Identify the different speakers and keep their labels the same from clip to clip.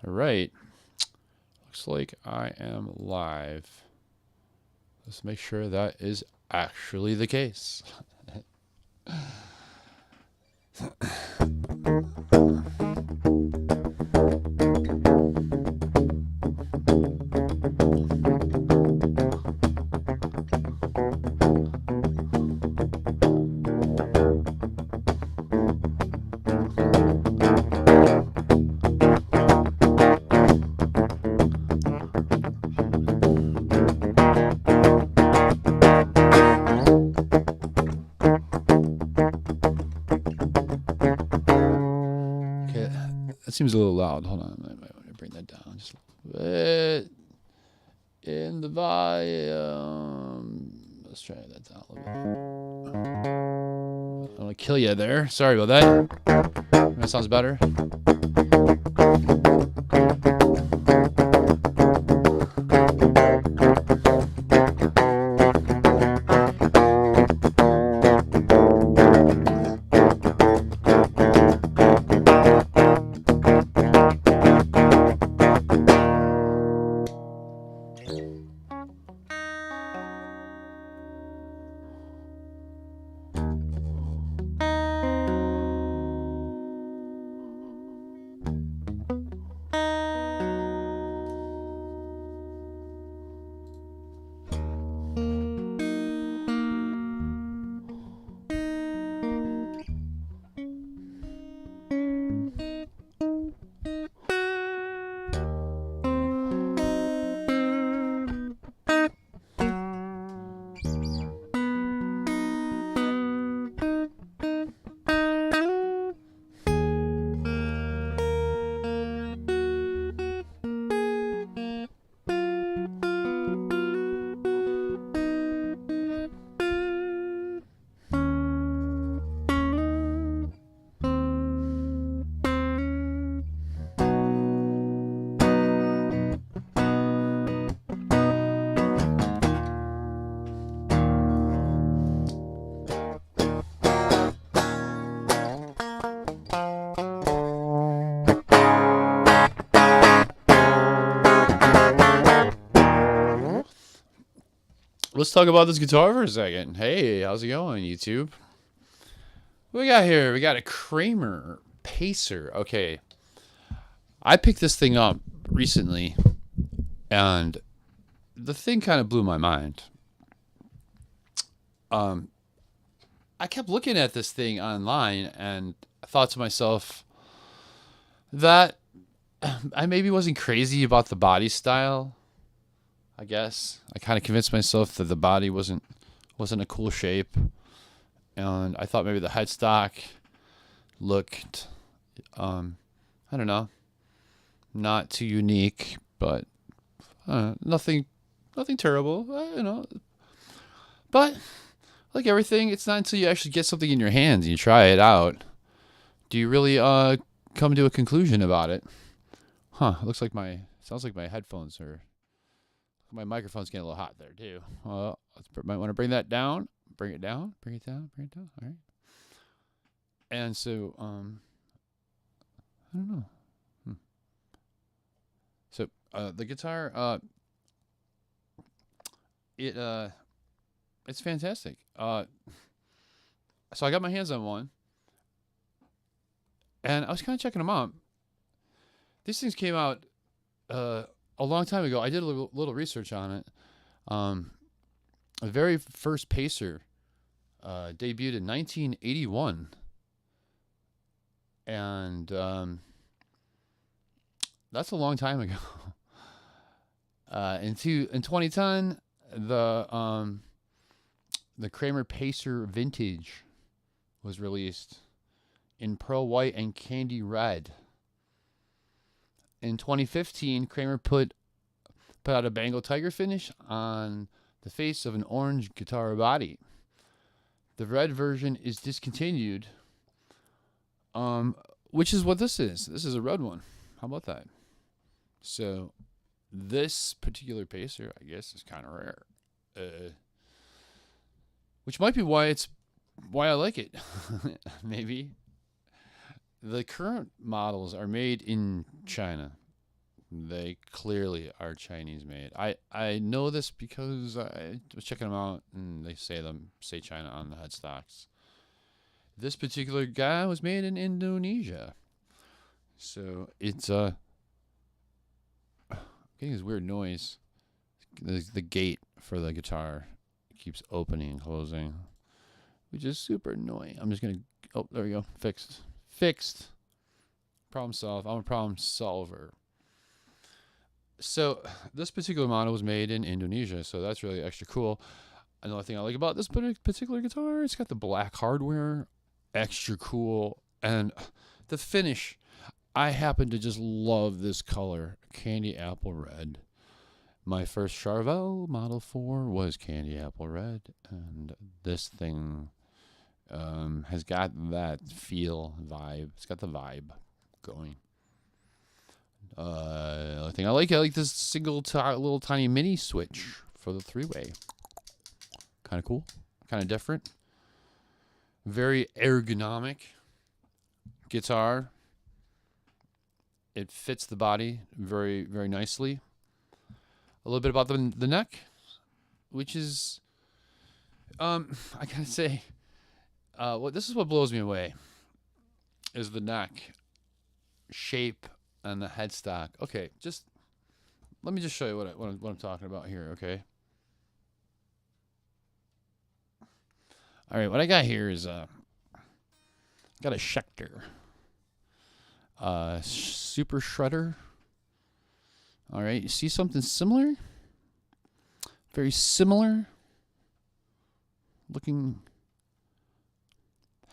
Speaker 1: All right. Looks like I am live. Let's make sure that is actually the case. Okay, that seems a little loud. Hold on, I might want to bring that down just a little bit. In the volume. Let's try that down a little bit. I don't want to kill you there. Sorry about that. That sounds better. Let's talk about this guitar for a second. Hey, how's it going, YouTube? What we got here? We got a Kramer Pacer. Okay, I picked this thing up recently, and the thing kind of blew my mind. I kept looking at this thing online, and I thought to myself that I maybe wasn't crazy about the body style. I guess I kind of convinced myself that the body wasn't a cool shape, and I thought maybe the headstock looked, I don't know, not too unique, but nothing terrible, But like everything, it's not until you actually get something in your hands and you try it out do you really come to a conclusion about it. Huh? It looks like sounds like my headphones are. My microphone's getting a little hot there too. Might want to bring that down. Bring it down. Bring it down. Bring it down. All right. And so, I don't know. So the guitar, it's fantastic. So I got my hands on one, and I was kind of checking them out. These things came out a long time ago. I did a little research on it. The very first Pacer debuted in 1981, and that's a long time ago. In 2010, the Kramer Pacer Vintage was released in pearl white and candy red. In 2015, Kramer put out a Bengal Tiger finish on the face of an orange guitar body. The red version is discontinued, which is what this is. This is a red one. How about that? So this particular Pacer, I guess, is kind of rare, which might be why I like it. Maybe. The current models are made in China, They clearly are Chinese made. I know this because I was checking them out, and they say China on the headstocks. This particular guy was made in Indonesia, so it's getting this weird noise. The gate for the guitar keeps opening and closing, which is super annoying. I'm just gonna. Oh, there we go. Fixed. Problem solved. I'm a problem solver. So this particular model was made in Indonesia, so that's really extra cool. Another thing I like about this particular guitar, it's got the black hardware, extra cool, and the finish. I happen to just love this color, candy apple red. My first Charvel Model 4 was candy apple red, and this thing has got that feel, vibe. It's got the vibe going. Another thing I like this single little tiny mini switch for the 3-way. Kind of cool, kind of different. Very ergonomic guitar. It fits the body very, very nicely. A little bit about the neck, which is, I gotta say, this is what blows me away, is the neck shape and the headstock. Okay, just let me just show you what I'm talking about here. Okay. All right, what I got here is got a Schecter Super Shredder. All right, you see something similar? Very similar looking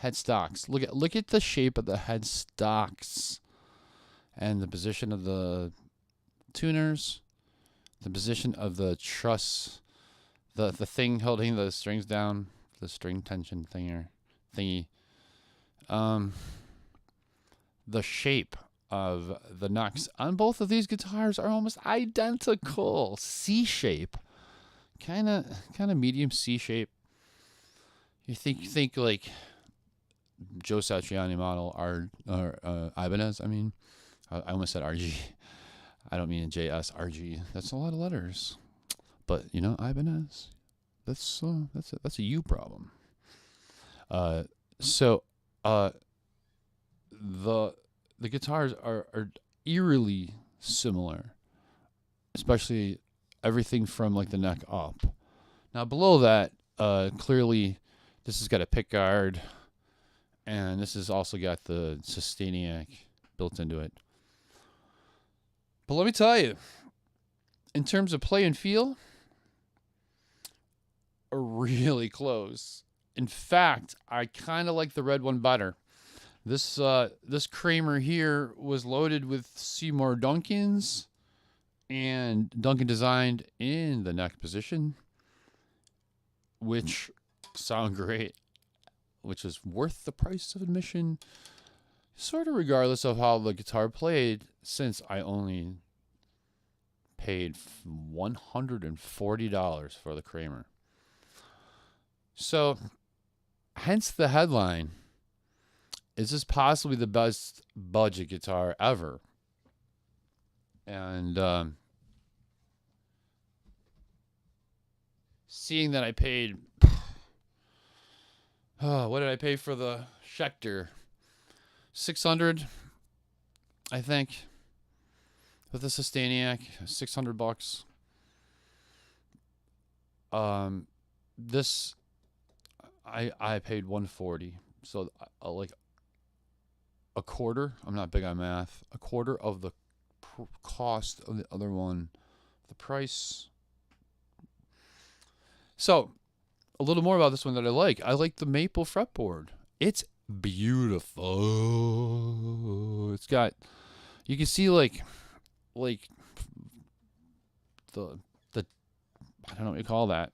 Speaker 1: headstocks. Look at the shape of the headstocks and the position of the tuners, the position of the truss, the thing holding the strings down, the string tension thingy. The shape of the necks on both of these guitars are almost identical. C shape, kind of medium C shape. You think like Joe Satriani model or Ibanez. I mean, I almost said RG. I don't mean JSRG. That's a lot of letters. But you know, Ibanez. That's a U problem. The guitars are eerily similar, especially everything from like the neck up. Now below that, clearly this has got a pick guard, and this has also got the Sustainiac built into it. But let me tell you, in terms of play and feel, are really close. In fact, I kind of like the red one better. This Kramer here was loaded with Seymour Duncans, and Duncan designed in the neck position, which sound great, which is worth the price of admission, sort of regardless of how the guitar played, since I only paid $140 for the Kramer. So, hence the headline. Is this possibly the best budget guitar ever? And seeing that I paid, what did I pay for the Schecter? $600, I think, with the Sustainiac, $600. This I paid $140, so like a quarter. I'm not big on math. A quarter of the cost of the other one, the price. So, a little more about this one that I like. I like the maple fretboard. It's beautiful. It's got, you can see like the I don't know what you call that.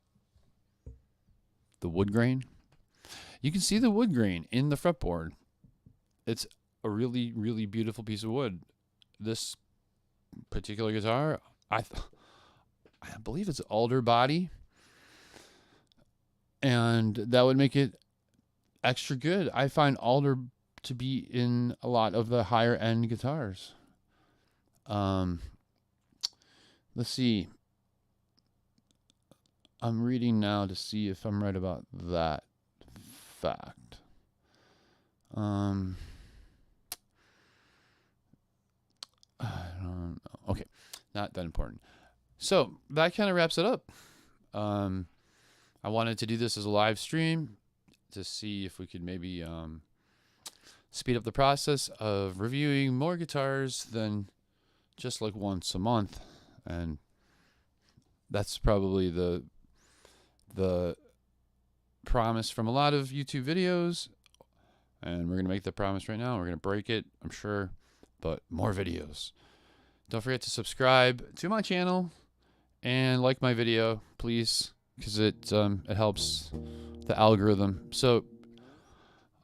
Speaker 1: The wood grain. You can see the wood grain in the fretboard. It's a really, really beautiful piece of wood. This particular guitar, I believe it's alder body, and that would make it extra good. I find alder to be in a lot of the higher end guitars. let's see. I'm reading now to see if I'm right about that fact. I don't know. Okay, not that important. So that kind of wraps it up. I wanted to do this as a live stream to see if we could maybe speed up the process of reviewing more guitars than just like once a month, and that's probably the promise from a lot of YouTube videos, and we're gonna make the promise right now. We're gonna break it, I'm sure, but more videos. Don't forget to subscribe to my channel and like my video, please, because it helps the algorithm. So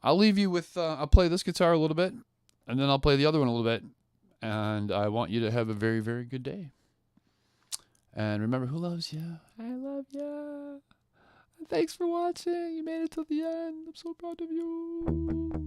Speaker 1: I'll leave you with I'll play this guitar a little bit, and then I'll play the other one a little bit, and I want you to have a very, very good day. And remember, who loves you? I love you. Thanks for watching. You made it to the end. I'm so proud of you.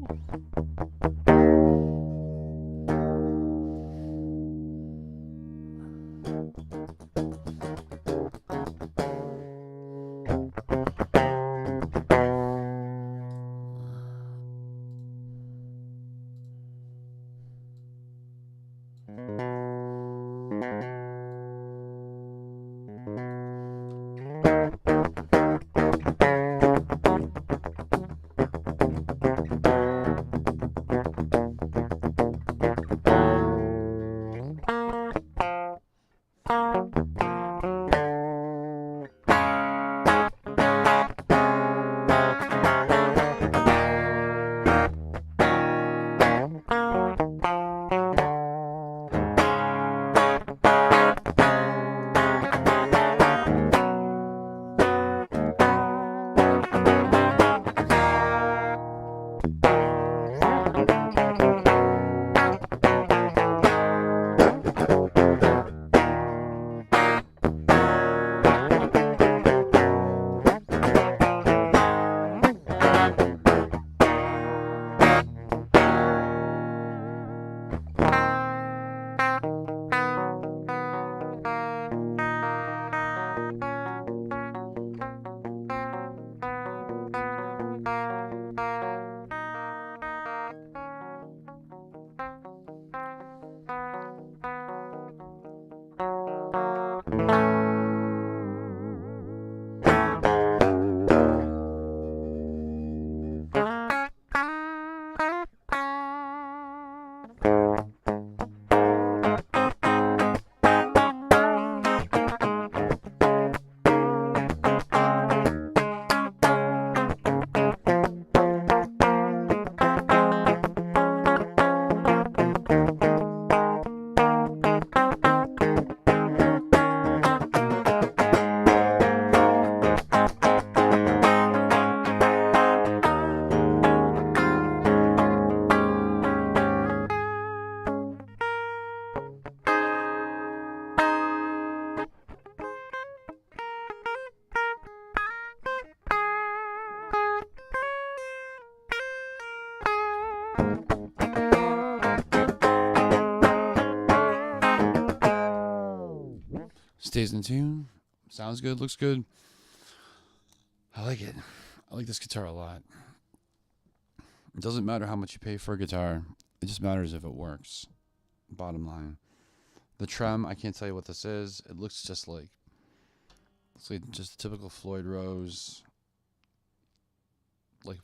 Speaker 1: Stays in tune. Sounds good. Looks good. I like it. I like this guitar a lot. It doesn't matter how much you pay for a guitar. It just matters if it works. Bottom line. The trem, I can't tell you what this is. It looks just like, it's like just a typical Floyd Rose, like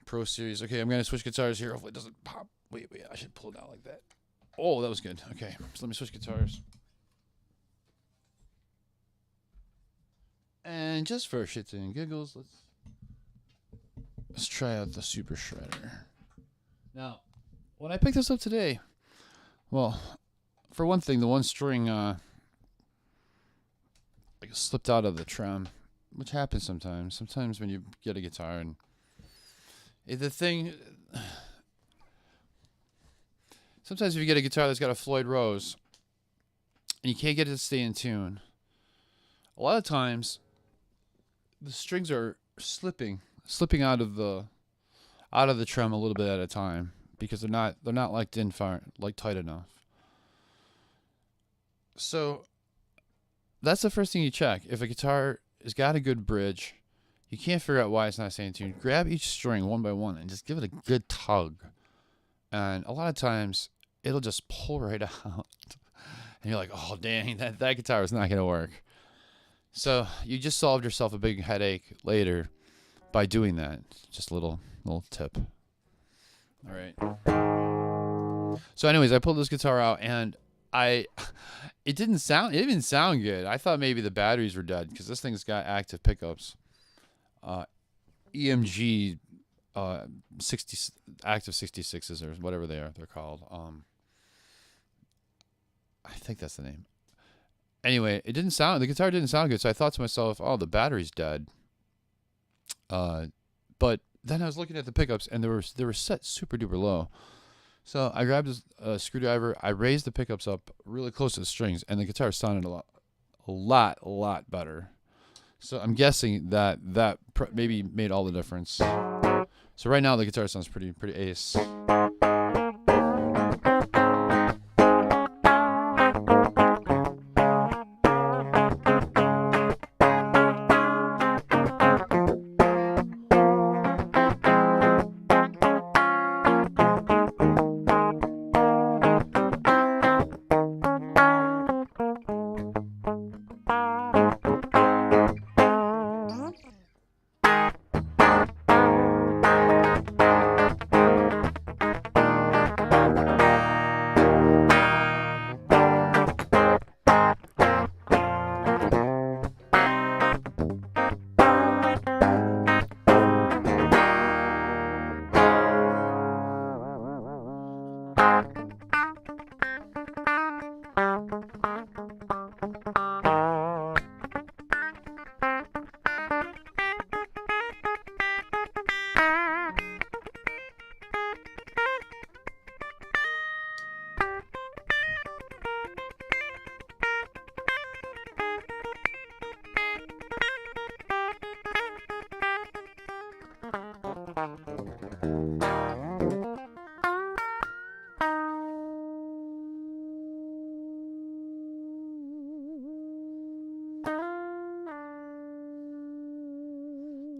Speaker 1: Pro Series. Okay, I'm gonna switch guitars here. Hopefully it doesn't pop. Wait, I should pull it out like that. Oh, that was good. Okay, so let me switch guitars. And just for shits and giggles, let's try out the Super Shredder. Now, when I picked this up today, well, for one thing, the one string like slipped out of the trem, which happens sometimes. Sometimes when you get a guitar and the thing, sometimes if you get a guitar that's got a Floyd Rose and you can't get it to stay in tune, a lot of times the strings are slipping out of the trem a little bit at a time because they're not locked in far, like tight enough. So that's the first thing you check. If a guitar has got a good bridge, you can't figure out why it's not staying tuned. Grab each string one by one and just give it a good tug. And a lot of times, it'll just pull right out. And you're like, oh, dang, that guitar is not going to work. So you just solved yourself a big headache later by doing that. Just a little tip. All right. So anyways, I pulled this guitar out, and it didn't sound good. I thought maybe the batteries were dead because this thing's got active pickups. EMG 60 active 66s or whatever they're called. I think that's the name. Anyway, the guitar didn't sound good, so I thought to myself, oh, the battery's dead. But then I was looking at the pickups, and they were set super duper low. So I grabbed a screwdriver, I raised the pickups up really close to the strings, and the guitar sounded a lot better. So I'm guessing that maybe made all the difference. So right now the guitar sounds pretty ace.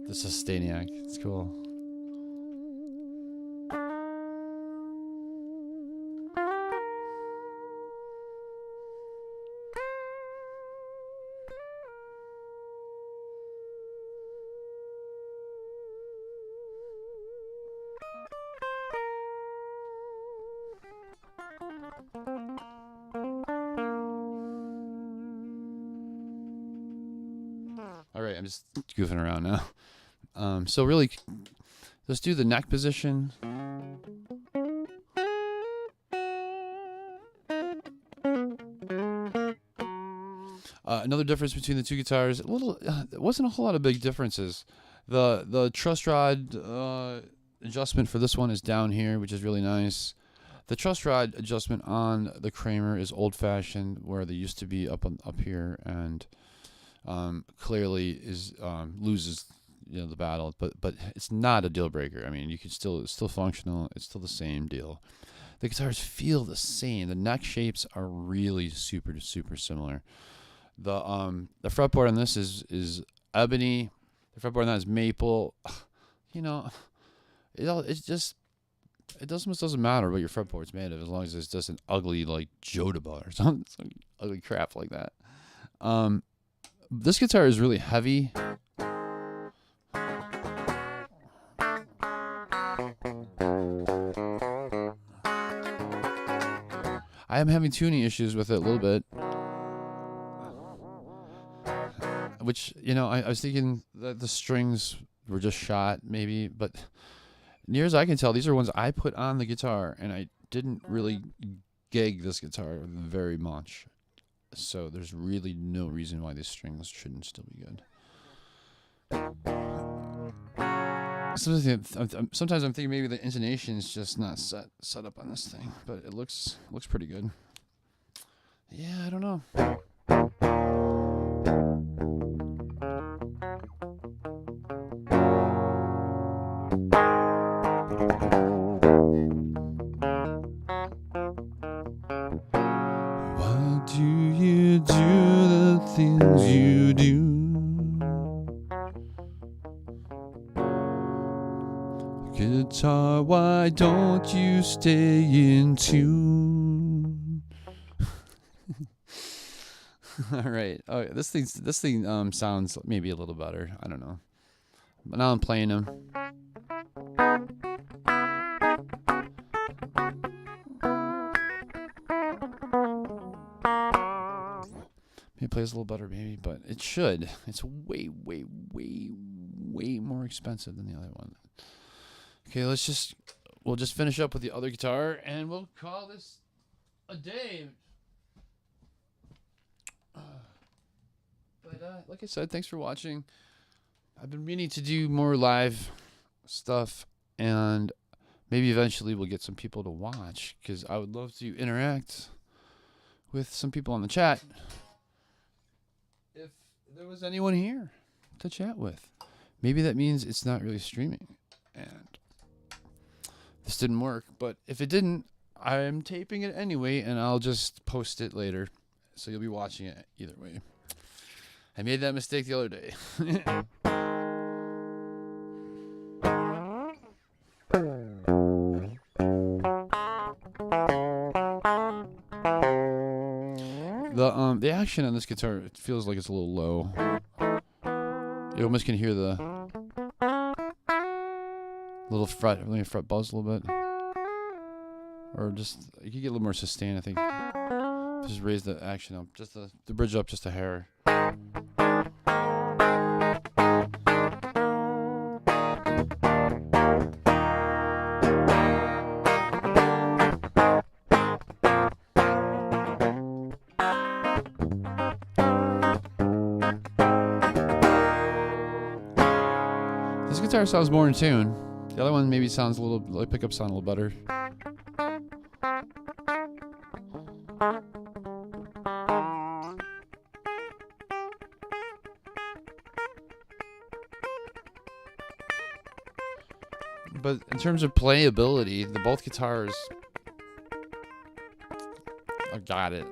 Speaker 1: The Sustainiac. It's cool. All right, I'm just goofing around now. So really, let's do the neck position. Another difference between the two guitars, there wasn't a whole lot of big differences. The truss rod adjustment for this one is down here, which is really nice. The truss rod adjustment on the Kramer is old-fashioned, where they used to be up here, and clearly loses the battle, but it's not a deal breaker. I mean, it's still functional. It's still the same deal. The guitars feel the same. The neck shapes are really super similar. The fretboard on this is ebony. The fretboard on that is maple. It almost doesn't matter what your fretboard's made of, as long as it's just an ugly like Jodaba or some ugly crap like that. This guitar is really heavy. I am having tuning issues with it a little bit, which, I was thinking that the strings were just shot maybe, but near as I can tell, these are ones I put on the guitar, and I didn't really gig this guitar very much. So there's really no reason why these strings shouldn't still be good. Sometimes I'm thinking maybe the intonation is just not set up on this thing, but it looks pretty good. Yeah, I don't know. Why do you do the things Guitar, why don't you stay in tune? All right. Oh, this thing sounds maybe a little better. I don't know. But now I'm playing them. Maybe it plays a little better, maybe, but it should. It's way, way, way, way more expensive than the other one. Okay, we'll just finish up with the other guitar, and we'll call this a day. But like I said, thanks for watching. I've been meaning to do more live stuff, and maybe eventually we'll get some people to watch, because I would love to interact with some people on the chat. If there was anyone here to chat with, maybe that means it's not really streaming, and this didn't work. But if it didn't, I'm taping it anyway, and I'll just post it later, so you'll be watching it either way. I made that mistake the other day. The action on this guitar, it feels like it's a little low. You almost can hear the little fret. Let me fret buzz a little bit, or just you can get a little more sustain. I think just raise the action up, just the bridge up just a hair. This guitar sounds more in tune. The other one maybe sounds a little, like pickup sound a little better. But in terms of playability, both guitars I got it.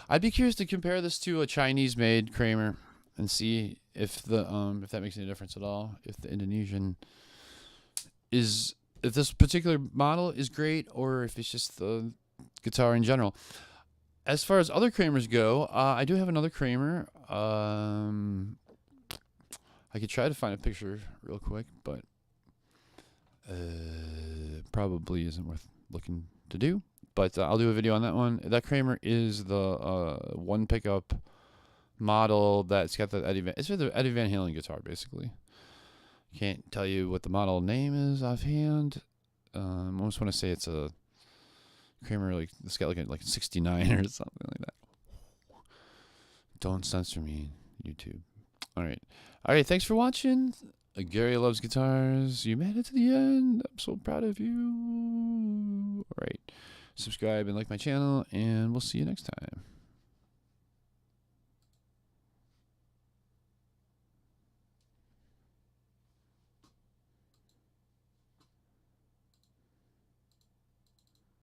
Speaker 1: I'd be curious to compare this to a Chinese-made Kramer and see if if that makes any difference at all. If the Indonesian if this particular model is great, or if it's just the guitar in general. As far as other Kramers go, I do have another Kramer. I could try to find a picture real quick, but probably isn't worth looking to do. But I'll do a video on that one. That Kramer is the one pickup model that's got the it's the Eddie Van Halen guitar, basically. Can't tell you what the model name is offhand. I almost want to say it's a Kramer, like it's got like a 69 or something like that. Don't censor me, YouTube. All right. Thanks for watching. Gary Loves Guitars. You made it to the end. I'm so proud of you. All right. Subscribe and like my channel, and we'll see you next time.